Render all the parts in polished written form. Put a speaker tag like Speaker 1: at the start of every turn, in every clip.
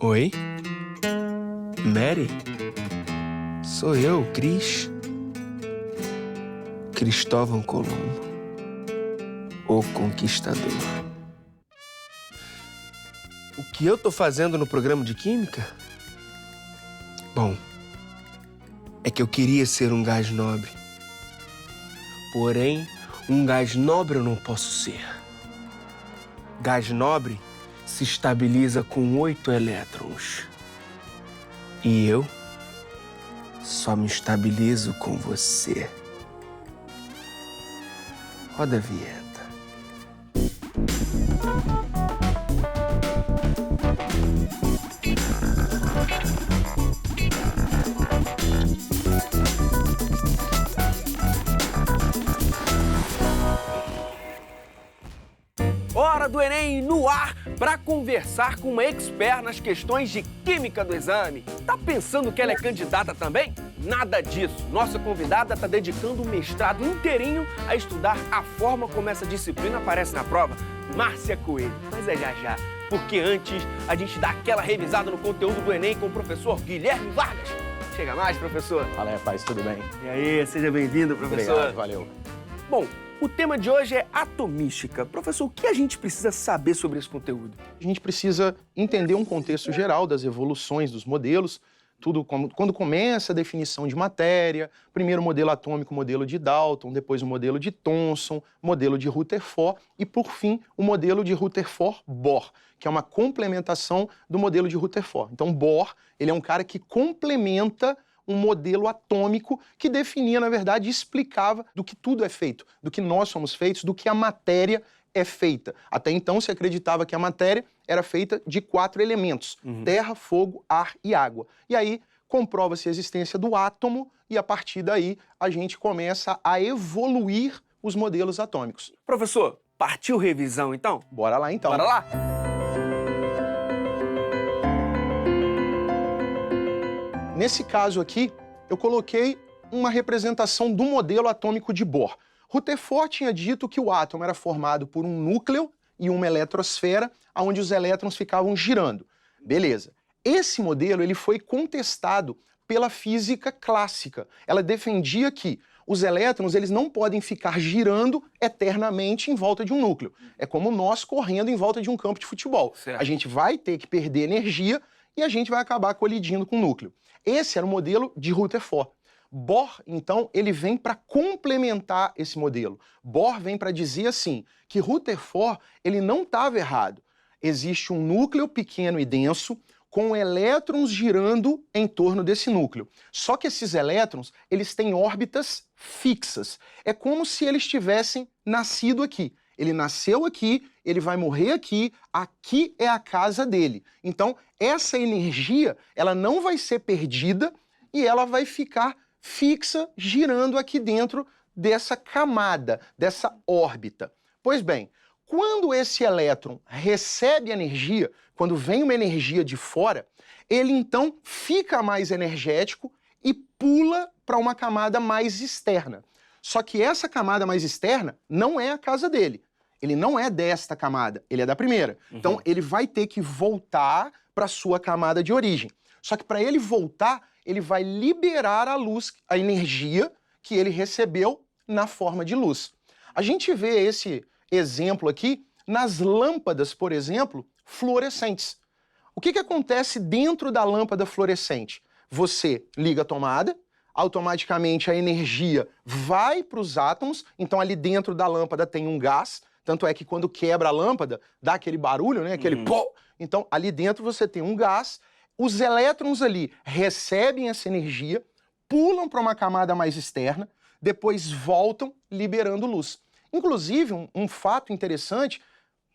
Speaker 1: Oi? Mary? Sou eu, Cristóvão Colombo, o Conquistador. O que eu tô fazendo no programa de Química? Bom, é que eu queria ser um gás nobre. Porém, um gás nobre eu não posso ser. Gás nobre se estabiliza com 8 elétrons. E eu só me estabilizo com você. Roda a vinheta. Hora do Enem no ar para conversar com uma expert nas questões de química do exame. Tá pensando que ela é candidata também? Nada disso. Nossa convidada está dedicando o mestrado inteirinho a estudar a forma como essa disciplina aparece na prova. Márcia Coelho. Mas é já, porque antes a gente dá aquela revisada no conteúdo do Enem com o professor Guilherme Vargas. Chega mais, professor.
Speaker 2: Fala aí, rapaz, tudo bem?
Speaker 1: E aí, seja bem-vindo, professor.
Speaker 2: Obrigado, valeu.
Speaker 1: Bom, o tema de hoje é atomística. Professor, o que a gente precisa saber sobre esse conteúdo?
Speaker 2: A gente precisa entender um contexto geral das evoluções dos modelos, tudo quando começa a definição de matéria, primeiro o modelo atômico, o modelo de Dalton, depois o modelo de Thomson, modelo de Rutherford e, por fim, o modelo de Rutherford-Bohr, que é uma complementação do modelo de Rutherford. Então, Bohr, ele é um cara que complementa um modelo atômico que definia, na verdade, e explicava do que tudo é feito, do que nós somos feitos, do que a matéria é feita. Até então se acreditava que a matéria era feita de 4 elementos, terra, fogo, ar e água. E aí comprova-se a existência do átomo e a partir daí a gente começa a evoluir os modelos atômicos.
Speaker 1: Professor, partiu revisão então?
Speaker 2: Bora lá então.
Speaker 1: Bora lá?
Speaker 2: Nesse caso aqui, eu coloquei uma representação do modelo atômico de Bohr. Rutherford tinha dito que o átomo era formado por um núcleo e uma eletrosfera, onde os elétrons ficavam girando. Beleza. Esse modelo ele foi contestado pela física clássica. Ela defendia que os elétrons eles não podem ficar girando eternamente em volta de um núcleo. É como nós correndo em volta de um campo de futebol.
Speaker 1: Certo.
Speaker 2: A gente vai ter que perder energia e a gente vai acabar colidindo com o núcleo. Esse era o modelo de Rutherford. Bohr, então, ele vem para complementar esse modelo. Bohr vem para dizer assim, que Rutherford ele não estava errado. Existe um núcleo pequeno e denso com elétrons girando em torno desse núcleo. Só que esses elétrons, eles têm órbitas fixas. É como se eles tivessem nascido aqui. Ele nasceu aqui, ele vai morrer aqui, aqui é a casa dele. Então, essa energia, ela não vai ser perdida e ela vai ficar fixa, girando aqui dentro dessa camada, dessa órbita. Pois bem, quando esse elétron recebe energia, quando vem uma energia de fora, ele então fica mais energético e pula para uma camada mais externa. Só que essa camada mais externa não é a casa dele. Ele não é desta camada, ele é da primeira. Então, ele vai ter que voltar para a sua camada de origem. Só que para ele voltar, ele vai liberar a luz, a energia que ele recebeu na forma de luz. A gente vê esse exemplo aqui nas lâmpadas, por exemplo, fluorescentes. O que acontece dentro da lâmpada fluorescente? Você liga a tomada, automaticamente a energia vai para os átomos, então ali dentro da lâmpada tem um gás, tanto é que quando quebra a lâmpada, dá aquele barulho, né? Aquele pô! Então, ali dentro você tem um gás, os elétrons ali recebem essa energia, pulam para uma camada mais externa, depois voltam liberando luz. Inclusive, um fato interessante,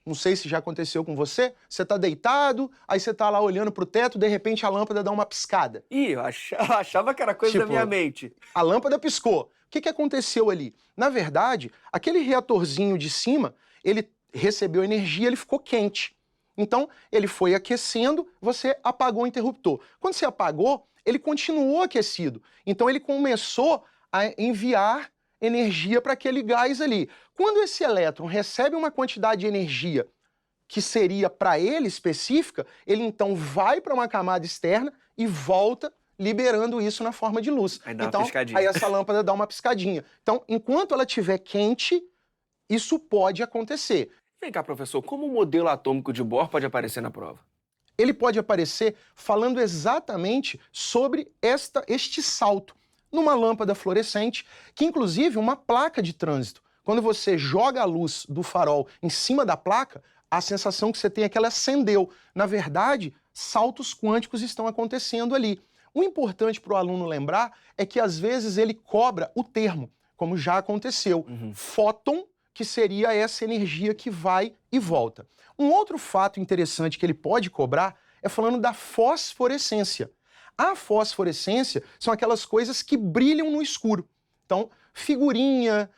Speaker 2: não sei se já aconteceu com você, você está deitado, aí você está lá olhando para o teto, de repente a lâmpada dá uma piscada.
Speaker 1: Ih, eu achava que era coisa da minha mente.
Speaker 2: A lâmpada piscou. O que aconteceu ali? Na verdade, aquele reatorzinho de cima, ele recebeu energia, ele ficou quente. Então, ele foi aquecendo, você apagou o interruptor. Quando você apagou, ele continuou aquecido. Então, ele começou a enviar energia para aquele gás ali. Quando esse elétron recebe uma quantidade de energia que seria para ele específica, ele então vai para uma camada externa e volta liberando isso na forma de luz.
Speaker 1: Aí dá uma
Speaker 2: Então,
Speaker 1: piscadinha.
Speaker 2: aí essa lâmpada dá uma piscadinha. Então, enquanto ela estiver quente, isso pode acontecer.
Speaker 1: Vem cá, professor, como o modelo atômico de Bohr pode aparecer na prova?
Speaker 2: Ele pode aparecer falando exatamente sobre este salto numa lâmpada fluorescente, que inclusive uma placa de trânsito. Quando você joga a luz do farol em cima da placa, a sensação que você tem é que ela acendeu. Na verdade, saltos quânticos estão acontecendo ali. O importante para o aluno lembrar é que às vezes ele cobra o termo, como já aconteceu. Fóton, que seria essa energia que vai e volta. Um outro fato interessante que ele pode cobrar é falando da fosforescência. A fosforescência são aquelas coisas que brilham no escuro. Então, figurinha,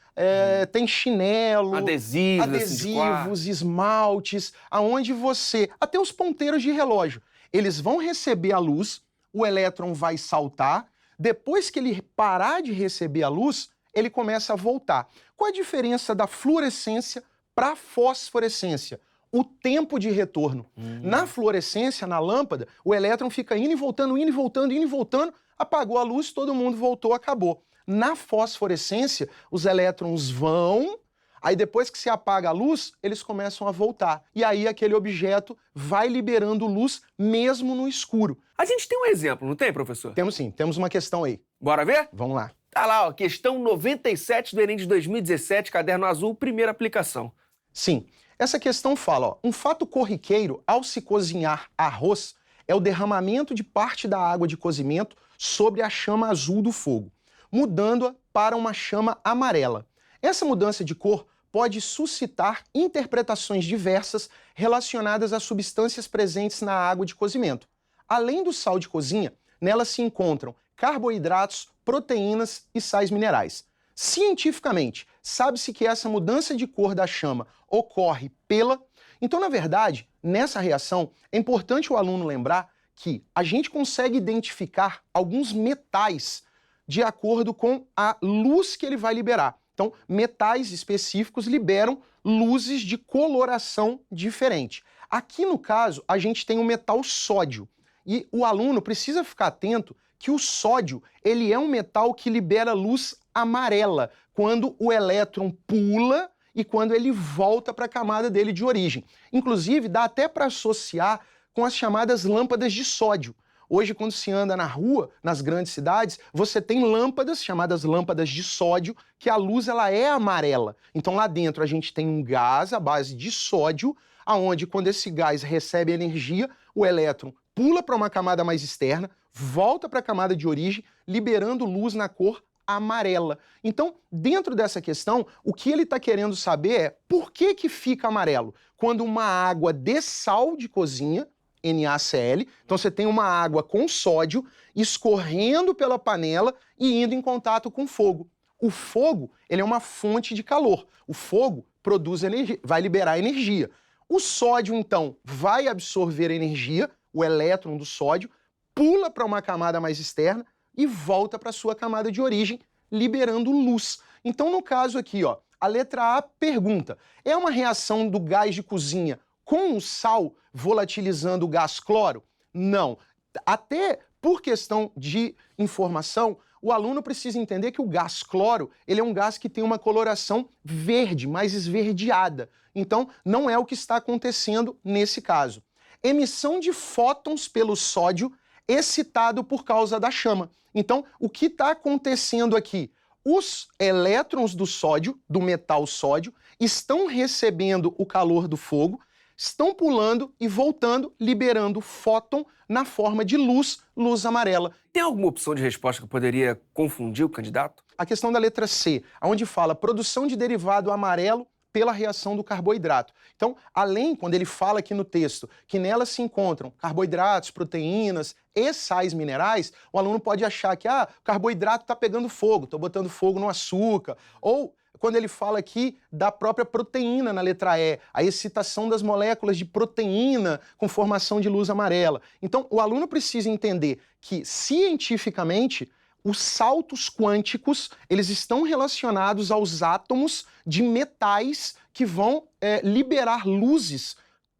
Speaker 2: tem chinelo, adesivos, esmaltes, aonde você... Até os ponteiros de relógio. Eles vão receber a luz, o elétron vai saltar, depois que ele parar de receber a luz, ele começa a voltar. Qual a diferença da fluorescência para a fosforescência? O tempo de retorno. Na fluorescência, na lâmpada, o elétron fica indo e voltando, indo e voltando, indo e voltando, apagou a luz, todo mundo voltou, acabou. Na fosforescência, os elétrons vão, aí depois que se apaga a luz, eles começam a voltar. E aí aquele objeto vai liberando luz mesmo no escuro.
Speaker 1: A gente tem um exemplo, não tem, professor?
Speaker 2: Temos sim, temos uma questão aí.
Speaker 1: Bora ver?
Speaker 2: Vamos lá.
Speaker 1: Tá lá, ó, questão 97 do Enem de 2017, caderno azul, primeira aplicação.
Speaker 2: Sim, essa questão fala, ó, um fato corriqueiro ao se cozinhar arroz é o derramamento de parte da água de cozimento sobre a chama azul do fogo, mudando-a para uma chama amarela. Essa mudança de cor pode suscitar interpretações diversas relacionadas às substâncias presentes na água de cozimento. Além do sal de cozinha, nela se encontram carboidratos, proteínas e sais minerais. Cientificamente, sabe-se que essa mudança de cor da chama ocorre pela... Então, na verdade, nessa reação, é importante o aluno lembrar que a gente consegue identificar alguns metais de acordo com a luz que ele vai liberar. Então, metais específicos liberam luzes de coloração diferente. Aqui, no caso, a gente tem o metal sódio. E o aluno precisa ficar atento que o sódio, ele é um metal que libera luz amarela quando o elétron pula e quando ele volta para a camada dele de origem. Inclusive, dá até para associar com as chamadas lâmpadas de sódio. Hoje, quando se anda na rua, nas grandes cidades, você tem lâmpadas, chamadas lâmpadas de sódio, que a luz ela é amarela. Então, lá dentro, a gente tem um gás à base de sódio, aonde, quando esse gás recebe energia, o elétron pula para uma camada mais externa, volta para a camada de origem, liberando luz na cor amarela. Então, dentro dessa questão, o que ele está querendo saber é por que fica amarelo? Quando uma água de sal de cozinha, NaCl, então você tem uma água com sódio escorrendo pela panela e indo em contato com fogo. O fogo, ele é uma fonte de calor. O fogo produz energia, vai liberar energia. O sódio, então, vai absorver energia, o elétron do sódio, pula para uma camada mais externa e volta para sua camada de origem, liberando luz. Então, no caso aqui, ó, a letra A pergunta: é uma reação do gás de cozinha com o sal volatilizando o gás cloro? Não. Até por questão de informação, o aluno precisa entender que o gás cloro, ele é um gás que tem uma coloração verde, mais esverdeada. Então, não é o que está acontecendo nesse caso. Emissão de fótons pelo sódio excitado por causa da chama. Então, o que está acontecendo aqui? Os elétrons do sódio, do metal sódio, estão recebendo o calor do fogo, estão pulando e voltando, liberando fóton na forma de luz, luz amarela.
Speaker 1: Tem alguma opção de resposta que poderia confundir o candidato?
Speaker 2: A questão da letra C, onde fala produção de derivado amarelo pela reação do carboidrato. Então, além, quando ele fala aqui no texto, que nela se encontram carboidratos, proteínas e sais minerais, o aluno pode achar que o carboidrato está pegando fogo, estou botando fogo no açúcar. Ou, quando ele fala aqui da própria proteína na letra E, a excitação das moléculas de proteína com formação de luz amarela. Então, o aluno precisa entender que, cientificamente, os saltos quânticos, eles estão relacionados aos átomos de metais que vão liberar luzes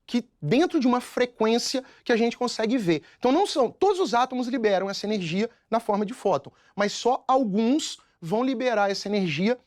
Speaker 2: que dentro de uma frequência que a gente consegue ver. Então não são, todos os átomos liberam essa energia na forma de fóton, mas só alguns vão liberar essa energia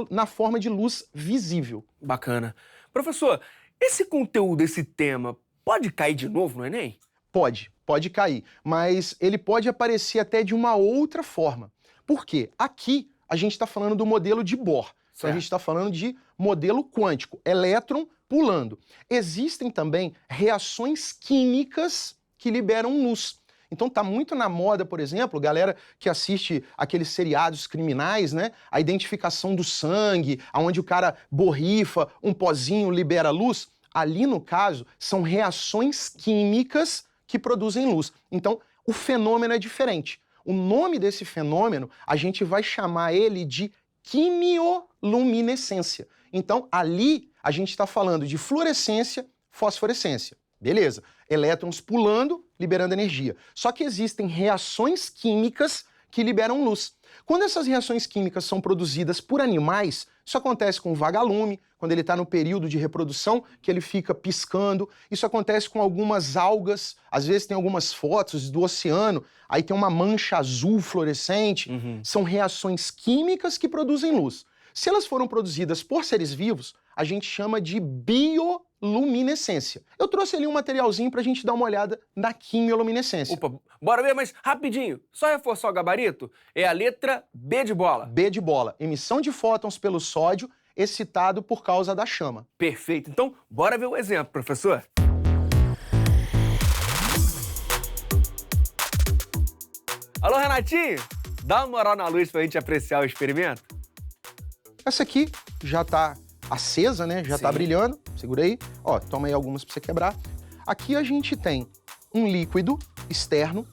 Speaker 2: na forma de luz visível.
Speaker 1: Bacana. Professor, esse conteúdo, esse tema, pode cair de novo no Enem?
Speaker 2: Pode cair, mas ele pode aparecer até de uma outra forma. Por quê? Aqui a gente está falando do modelo de Bohr. Então a gente está falando de modelo quântico, elétron pulando. Existem também reações químicas que liberam luz. Então tá muito na moda, por exemplo, galera que assiste aqueles seriados criminais, né? A identificação do sangue, onde o cara borrifa, um pozinho libera luz. Ali, no caso, são reações químicas que produzem luz. Então, o fenômeno é diferente. O nome desse fenômeno, a gente vai chamar ele de quimioluminescência. Então, ali, a gente está falando de fluorescência, fosforescência. Beleza. Elétrons pulando, liberando energia. Só que existem reações químicas que liberam luz. Quando essas reações químicas são produzidas por animais, isso acontece com o vagalume, quando ele está no período de reprodução, que ele fica piscando. Isso acontece com algumas algas, às vezes tem algumas fotos do oceano, aí tem uma mancha azul fluorescente. São reações químicas que produzem luz. Se elas foram produzidas por seres vivos, a gente chama de bioluminescência. Eu trouxe ali um materialzinho para a gente dar uma olhada na quimioluminescência.
Speaker 1: Opa, bora ver, mas rapidinho, só reforçar o gabarito, é a letra B de bola.
Speaker 2: B de bola, emissão de fótons pelo sódio excitado por causa da chama.
Speaker 1: Perfeito, então bora ver o exemplo, professor. Alô, Renatinho, dá uma moral na luz pra gente apreciar o experimento.
Speaker 2: Essa aqui já está acesa, né? Já está brilhando. Segura aí. Ó, toma aí algumas para você quebrar. Aqui a gente tem um líquido externo,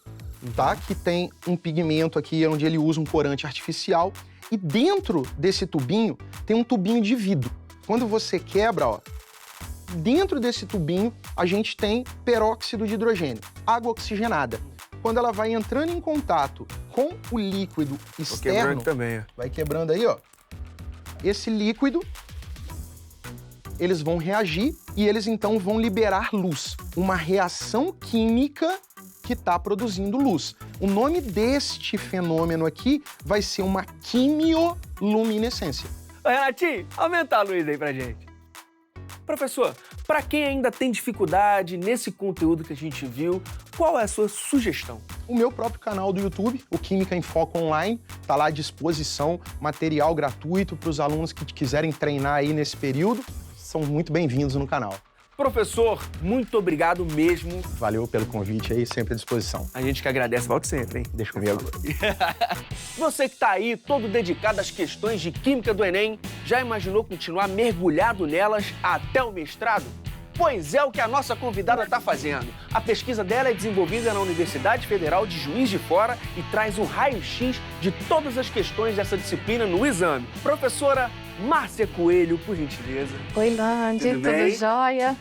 Speaker 2: tá? Que tem um pigmento aqui onde ele usa um corante artificial. E dentro desse tubinho tem um tubinho de vidro. Quando você quebra, ó, dentro desse tubinho a gente tem peróxido de hidrogênio, água oxigenada. Quando ela vai entrando em contato com o líquido externo,
Speaker 1: também,
Speaker 2: vai quebrando aí, ó. Esse líquido, eles vão reagir e eles então vão liberar luz. Uma reação química que está produzindo luz. O nome deste fenômeno aqui vai ser uma quimioluminescência.
Speaker 1: Ô, Renatinho, aumenta a luz aí pra gente. Professor, para quem ainda tem dificuldade nesse conteúdo que a gente viu, qual é a sua sugestão?
Speaker 2: O meu próprio canal do YouTube, o Química em Foco Online, está lá à disposição, material gratuito para os alunos que quiserem treinar aí nesse período. São muito bem-vindos no canal.
Speaker 1: Professor, muito obrigado mesmo.
Speaker 2: Valeu pelo convite aí, sempre à disposição.
Speaker 1: A gente que agradece, volte sempre, hein?
Speaker 2: Deixa comigo.
Speaker 1: Você que tá aí, todo dedicado às questões de química do Enem, já imaginou continuar mergulhado nelas até o mestrado? Pois é o que a nossa convidada está fazendo. A pesquisa dela é desenvolvida na Universidade Federal de Juiz de Fora e traz um raio-x de todas as questões dessa disciplina no exame. Professora Márcia Coelho, por gentileza.
Speaker 3: Oi, Landi,
Speaker 1: Tudo bem?
Speaker 3: tudo jóia?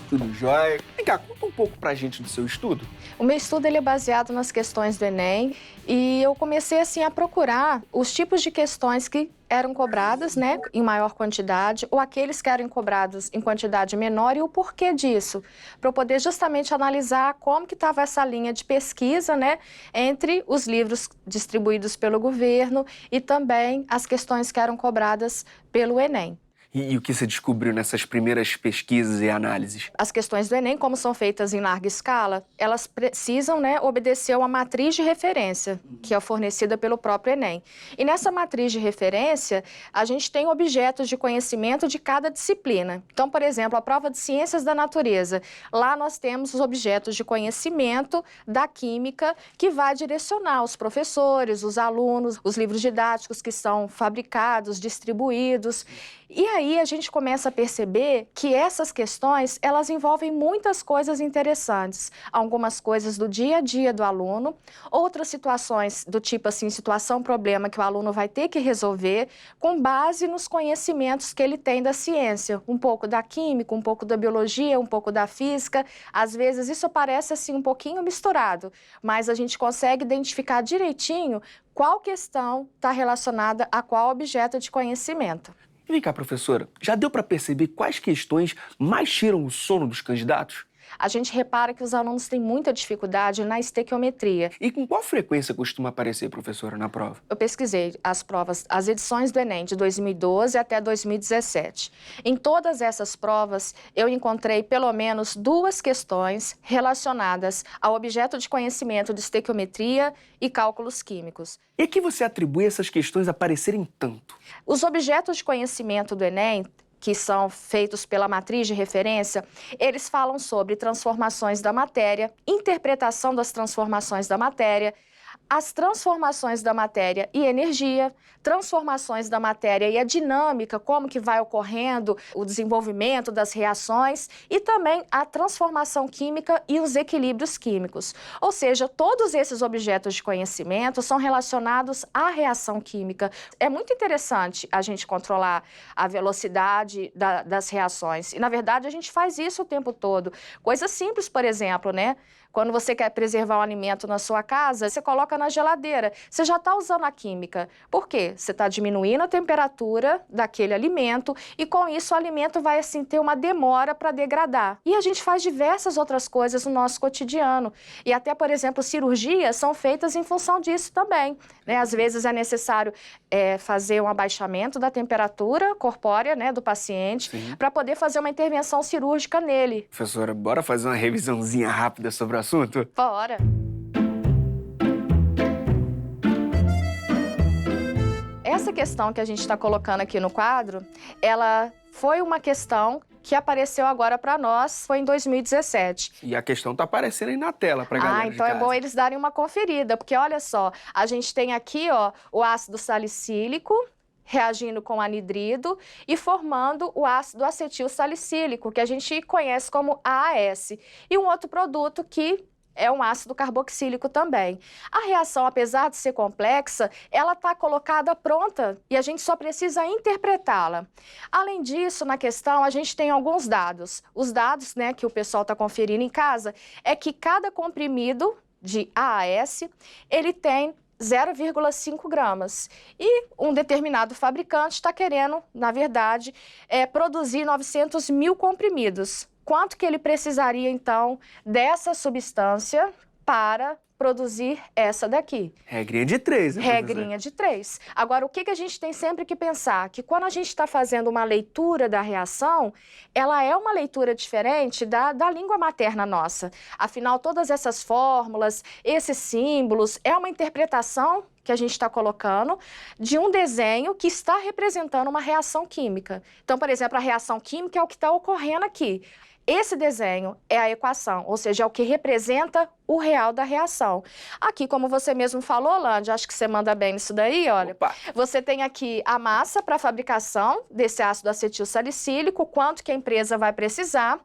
Speaker 1: Tudo jóia? Vem cá, conta um pouco pra gente do seu estudo.
Speaker 3: O meu estudo ele é baseado nas questões do Enem e eu comecei assim a procurar os tipos de questões que eram cobradas, né, em maior quantidade, ou aqueles que eram cobrados em quantidade menor e o porquê disso, para eu poder justamente analisar como que estava essa linha de pesquisa, né, entre os livros distribuídos pelo governo e também as questões que eram cobradas pelo Enem.
Speaker 1: E o que você descobriu nessas primeiras pesquisas e análises?
Speaker 3: As questões do Enem, como são feitas em larga escala, elas precisam, né, obedecer a uma matriz de referência, que é fornecida pelo próprio Enem. E nessa matriz de referência, a gente tem objetos de conhecimento de cada disciplina. Então, por exemplo, a prova de Ciências da Natureza, lá nós temos os objetos de conhecimento da química que vai direcionar os professores, os alunos, os livros didáticos que são fabricados, distribuídos. E aí a gente começa a perceber que essas questões, elas envolvem muitas coisas interessantes. Algumas coisas do dia a dia do aluno, outras situações do tipo assim, situação-problema que o aluno vai ter que resolver com base nos conhecimentos que ele tem da ciência. Um pouco da química, um pouco da biologia, um pouco da física. Às vezes isso parece assim um pouquinho misturado, mas a gente consegue identificar direitinho qual questão está relacionada a qual objeto de conhecimento.
Speaker 1: Vem cá, professora, já deu para perceber quais questões mais tiram o sono dos candidatos?
Speaker 3: A gente repara que os alunos têm muita dificuldade na estequiometria.
Speaker 1: E com qual frequência costuma aparecer, professora, na prova?
Speaker 3: Eu pesquisei as provas, as edições do Enem de 2012 até 2017. Em todas essas provas, eu encontrei pelo menos 2 questões relacionadas ao objeto de conhecimento de estequiometria e cálculos químicos.
Speaker 1: E a que você atribui essas questões aparecerem tanto?
Speaker 3: Os objetos de conhecimento do Enem, que são feitos pela matriz de referência, eles falam sobre transformações da matéria, interpretação das transformações da matéria, as transformações da matéria e energia, transformações da matéria e a dinâmica, como que vai ocorrendo o desenvolvimento das reações e também a transformação química e os equilíbrios químicos. Ou seja, todos esses objetos de conhecimento são relacionados à reação química. É muito interessante a gente controlar a velocidade das reações. E, na verdade, a gente faz isso o tempo todo. Coisa simples, por exemplo, né? Quando você quer preservar um alimento na sua casa, você coloca na geladeira. Você já está usando a química. Por quê? Você está diminuindo a temperatura daquele alimento e, com isso, o alimento vai, assim, ter uma demora para degradar. E a gente faz diversas outras coisas no nosso cotidiano. E até, por exemplo, cirurgias são feitas em função disso também, né? Às vezes é necessário fazer um abaixamento da temperatura corpórea, né, do paciente para poder fazer uma intervenção cirúrgica nele.
Speaker 1: Professora, bora fazer uma revisãozinha rápida sobre o assunto?
Speaker 3: Bora! Essa questão que a gente está colocando aqui no quadro, ela foi uma questão que apareceu agora para nós, foi em 2017.
Speaker 1: E a questão está aparecendo aí na tela para a galera
Speaker 3: então
Speaker 1: de
Speaker 3: é
Speaker 1: casa.
Speaker 3: bom eles darem uma conferida, porque olha só, a gente tem aqui, ó, o ácido salicílico reagindo com anidrido e formando o ácido acetil salicílico, que a gente conhece como AAS. E um outro produto que é um ácido carboxílico também. A reação, apesar de ser complexa, ela está colocada pronta e a gente só precisa interpretá-la. Além disso, na questão, a gente tem alguns dados. Os dados, né, que o pessoal está conferindo em casa é que cada comprimido de AAS, ele tem 0,5 gramas. E um determinado fabricante está querendo, na verdade, produzir 900 mil comprimidos. Quanto que ele precisaria, então, dessa substância para produzir essa daqui?
Speaker 1: Regrinha de 3, né,
Speaker 3: Regrinha de 3. Agora, o que a gente tem sempre que pensar? Que quando a gente está fazendo uma leitura da reação, ela é uma leitura diferente da língua materna nossa. Afinal, todas essas fórmulas, esses símbolos, é uma interpretação que a gente está colocando de um desenho que está representando uma reação química. Então, por exemplo, a reação química é o que está ocorrendo aqui. Esse desenho é a equação, ou seja, é o que representa o real da reação. Aqui, como você mesmo falou, Lândia, acho que você manda bem nisso daí, olha.
Speaker 1: Opa.
Speaker 3: Você tem aqui a massa para a fabricação desse ácido acetil salicílico, quanto que a empresa vai precisar.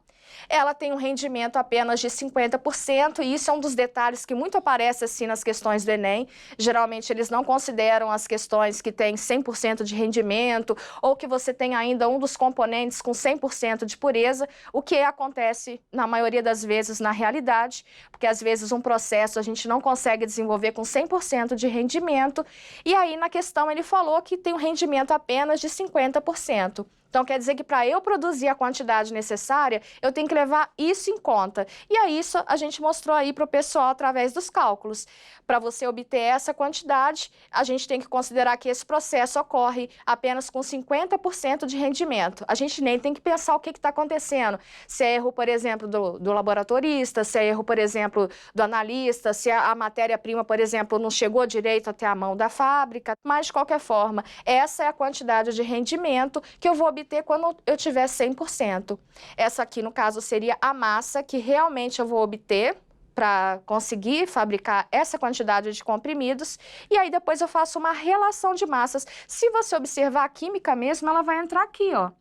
Speaker 3: Ela tem um rendimento apenas de 50%, e isso é um dos detalhes que muito aparece assim nas questões do Enem. Geralmente eles não consideram as questões que têm 100% de rendimento ou que você tem ainda um dos componentes com 100% de pureza, o que acontece na maioria das vezes na realidade, porque às vezes um processo a gente não consegue desenvolver com 100% de rendimento, e aí na questão ele falou que tem um rendimento apenas de 50%. Então, quer dizer que para eu produzir a quantidade necessária, eu tenho que levar isso em conta. E aí, isso a gente mostrou aí para o pessoal através dos cálculos. Para você obter essa quantidade, a gente tem que considerar que esse processo ocorre apenas com 50% de rendimento. A gente nem tem que pensar o que está acontecendo. Se é erro, por exemplo, do laboratorista, se é erro, por exemplo, do analista, se a matéria-prima, por exemplo, não chegou direito até a mão da fábrica. Mas, de qualquer forma, essa é a quantidade de rendimento que eu vou obter quando eu tiver 100%. Essa aqui, no caso, seria a massa que realmente eu vou obter para conseguir fabricar essa quantidade de comprimidos, e aí depois eu faço uma relação de massas. Se você observar a química mesmo, ela vai entrar aqui, ó,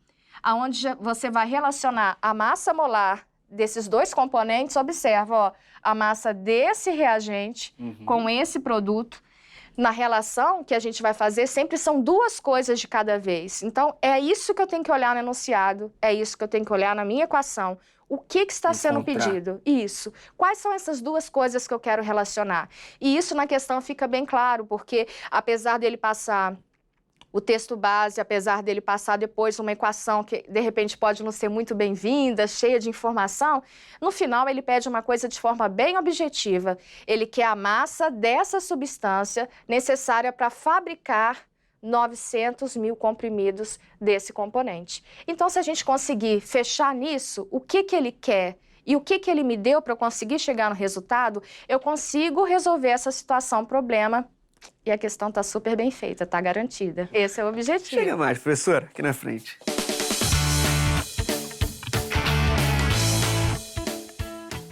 Speaker 3: aonde você vai relacionar a massa molar desses dois componentes. Observa, ó, a massa desse reagente com esse produto. Na relação que a gente vai fazer, sempre são 2 coisas de cada vez. Então, é isso que eu tenho que olhar no enunciado, é isso que eu tenho que olhar na minha equação. O que está sendo pedido? Isso. Quais são essas 2 coisas que eu quero relacionar? E isso na questão fica bem claro, porque apesar dele passar o texto base, apesar dele passar depois uma equação que, de repente, pode não ser muito bem-vinda, cheia de informação, no final ele pede uma coisa de forma bem objetiva. Ele quer a massa dessa substância necessária para fabricar 900 mil comprimidos desse componente. Então, se a gente conseguir fechar nisso, o que ele quer e o que ele me deu para eu conseguir chegar no resultado, eu consigo resolver essa situação, problema, e a questão está super bem feita, está garantida. Esse é o objetivo.
Speaker 1: Chega mais, professora, aqui na frente.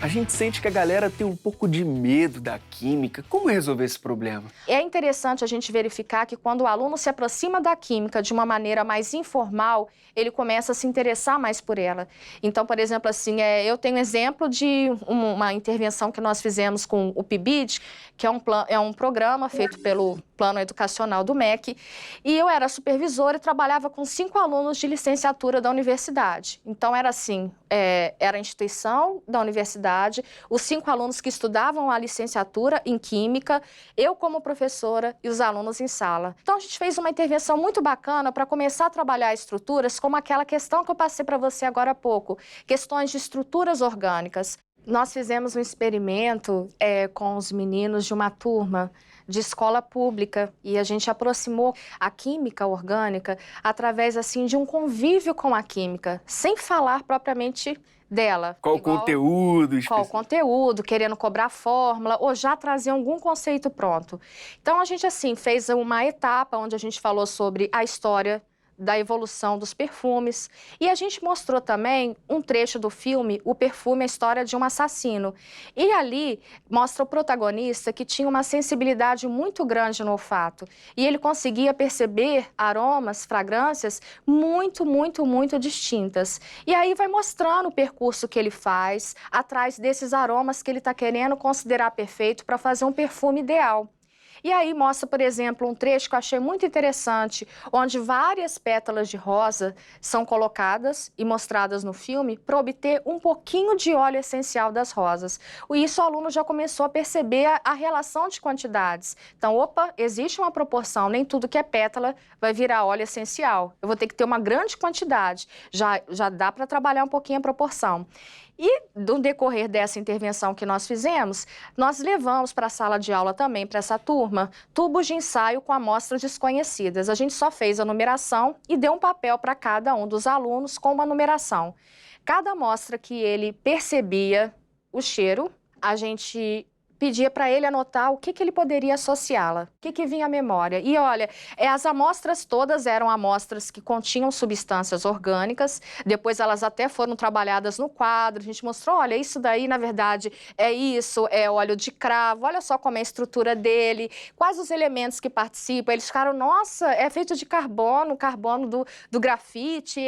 Speaker 1: A gente sente que a galera tem um pouco de medo da química. Como resolver esse problema?
Speaker 3: É interessante a gente verificar que quando o aluno se aproxima da química de uma maneira mais informal, ele começa a se interessar mais por ela. Então, por exemplo, assim, eu tenho exemplo de uma intervenção que nós fizemos com o PIBID, que é um programa feito pelo Plano Educacional do MEC, e eu era supervisora e trabalhava com 5 alunos de licenciatura da universidade. Então, era assim, era a instituição da universidade, os 5 alunos que estudavam a licenciatura em Química, eu como professora e os alunos em sala. Então, a gente fez uma intervenção muito bacana para começar a trabalhar estruturas como aquela questão que eu passei para você agora há pouco, questões de estruturas orgânicas. Nós fizemos um experimento com os meninos de uma turma de escola pública e a gente aproximou a química orgânica através assim de um convívio com a química, sem falar propriamente dela.
Speaker 1: Qual o conteúdo?
Speaker 3: Qual o conteúdo, querendo cobrar fórmula ou já trazer algum conceito pronto. Então a gente assim fez uma etapa onde a gente falou sobre a história da evolução dos perfumes. E a gente mostrou também um trecho do filme O Perfume, a História de um Assassino. E ali mostra o protagonista que tinha uma sensibilidade muito grande no olfato. E ele conseguia perceber aromas, fragrâncias muito, muito, muito distintas. E aí vai mostrando o percurso que ele faz atrás desses aromas que ele está querendo considerar perfeito para fazer um perfume ideal. E aí mostra, por exemplo, um trecho que eu achei muito interessante, onde várias pétalas de rosa são colocadas e mostradas no filme para obter um pouquinho de óleo essencial das rosas. E isso o aluno já começou a perceber a relação de quantidades. Então, opa, existe uma proporção, nem tudo que é pétala vai virar óleo essencial. Eu vou ter que ter uma grande quantidade, já dá para trabalhar um pouquinho a proporção. E, no decorrer dessa intervenção que nós fizemos, nós levamos para a sala de aula também, para essa turma, tubos de ensaio com amostras desconhecidas. A gente só fez a numeração e deu um papel para cada um dos alunos com uma numeração. Cada amostra que ele percebia o cheiro, a gente pedia para ele anotar o que ele poderia associá-la, o que vinha à memória. E olha, as amostras todas eram amostras que continham substâncias orgânicas, depois elas até foram trabalhadas no quadro, a gente mostrou, olha, isso daí, na verdade, é isso, é óleo de cravo, olha só como é a estrutura dele, quais os elementos que participam. Eles ficaram, nossa, é feito de carbono do grafite,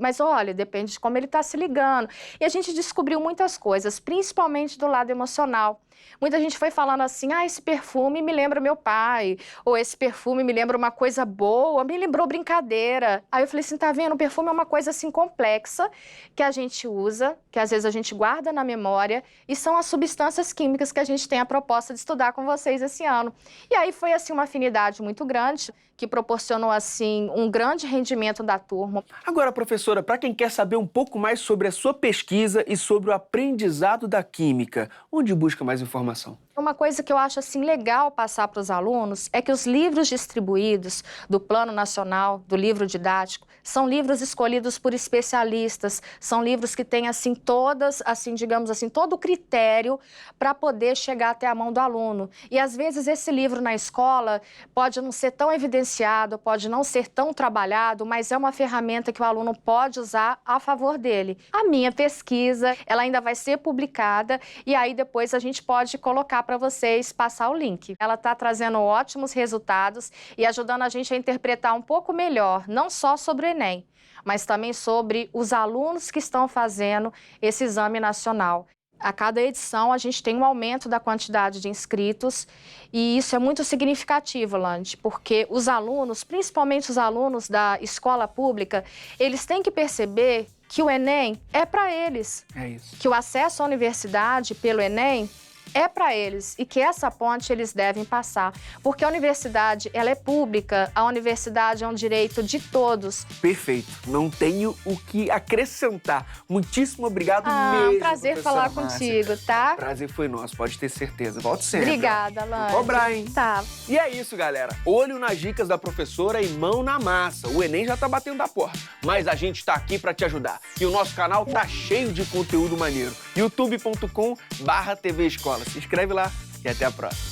Speaker 3: mas olha, depende de como ele está se ligando. E a gente descobriu muitas coisas, principalmente do lado emocional. Muita gente foi falando assim, esse perfume me lembra meu pai, ou esse perfume me lembra uma coisa boa, me lembrou brincadeira. Aí eu falei assim, tá vendo? O perfume é uma coisa assim complexa que a gente usa, que às vezes a gente guarda na memória, e são as substâncias químicas que a gente tem a proposta de estudar com vocês esse ano. E aí foi assim uma afinidade muito grande, que proporcionou assim um grande rendimento da turma.
Speaker 1: Agora, professora, para quem quer saber um pouco mais sobre a sua pesquisa e sobre o aprendizado da química, onde busca mais informação?
Speaker 3: Uma coisa que eu acho assim legal passar para os alunos é que os livros distribuídos do Plano Nacional, do livro didático, são livros escolhidos por especialistas, são livros que têm assim todas, assim, digamos assim, todo o critério para poder chegar até a mão do aluno. E às vezes esse livro na escola pode não ser tão evidenciado, pode não ser tão trabalhado, mas é uma ferramenta que o aluno pode usar a favor dele. A minha pesquisa, ela ainda vai ser publicada e aí depois a gente pode colocar para vocês, passar o link. Ela está trazendo ótimos resultados e ajudando a gente a interpretar um pouco melhor, não só sobre o Enem, mas também sobre os alunos que estão fazendo esse exame nacional. A cada edição, a gente tem um aumento da quantidade de inscritos e isso é muito significativo, Lande, porque os alunos, principalmente os alunos da escola pública, eles têm que perceber que o Enem é para eles.
Speaker 1: É isso.
Speaker 3: Que o acesso à universidade pelo Enem é para eles e que essa ponte eles devem passar, porque a universidade, ela é pública, a universidade é um direito de todos.
Speaker 1: Perfeito, não tenho o que acrescentar. Muitíssimo obrigado mesmo,
Speaker 3: Prazer
Speaker 1: professora
Speaker 3: falar
Speaker 1: Márcia.
Speaker 3: contigo, tá?
Speaker 1: Prazer foi nosso, pode ter certeza. Volte sempre.
Speaker 3: Obrigada, Alane.
Speaker 1: Vou cobrar, hein?
Speaker 3: Tá.
Speaker 1: E é isso, galera. Olho nas dicas da professora e mão na massa. O Enem já tá batendo a porta, mas a gente tá aqui pra te ajudar. E o nosso canal tá cheio de conteúdo maneiro. youtube.com/TV Escola. Se inscreve lá e até a próxima.